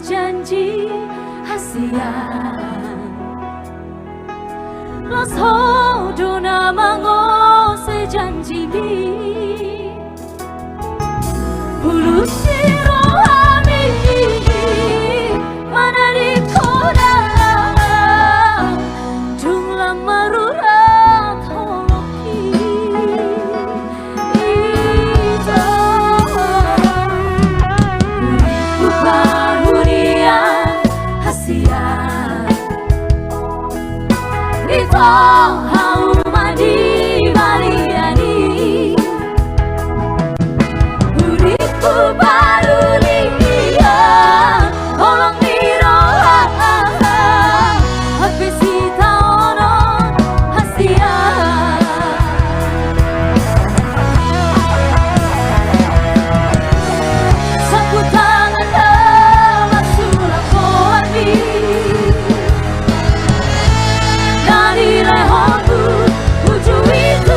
Janji hasian Los hodona mango se janji bi Ulusiro ami manari koda Jumlah marurat holoki Haumadi baliani Uriku baru lihat Olong miroha Habisi taonon hasian Sapu tangan dalam surat koarbi Dari lehonku uju itu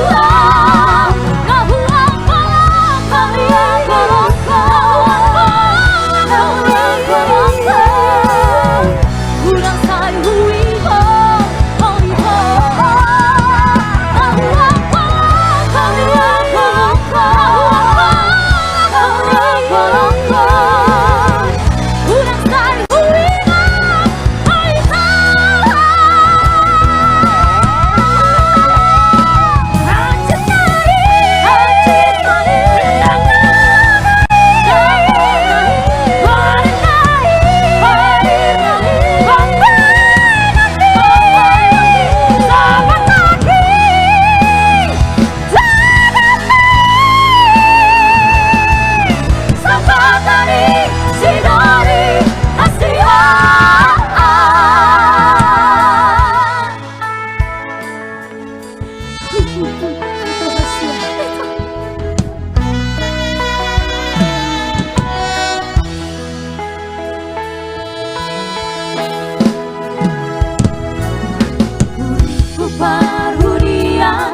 Baruria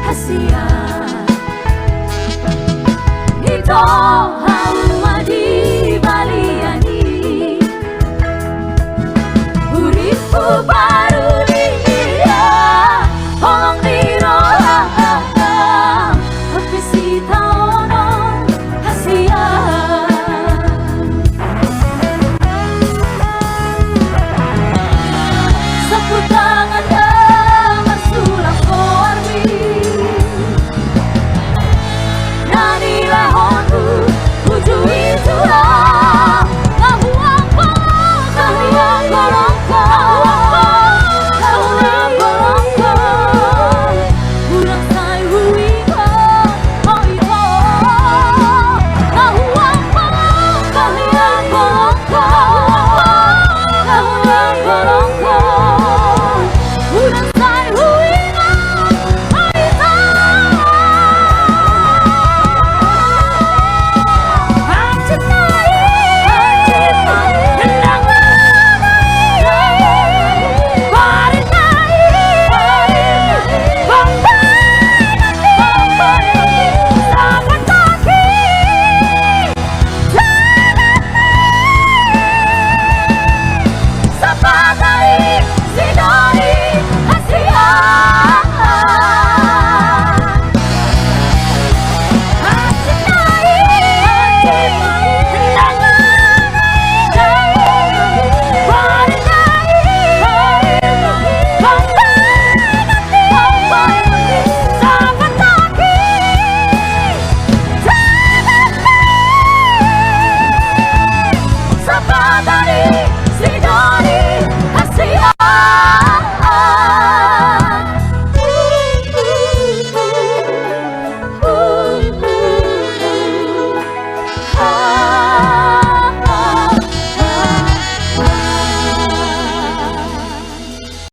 hasian Hito haumadi baliani Uriku baruria Olong miroha Habisi taonon hasian Sapu tangan Golongko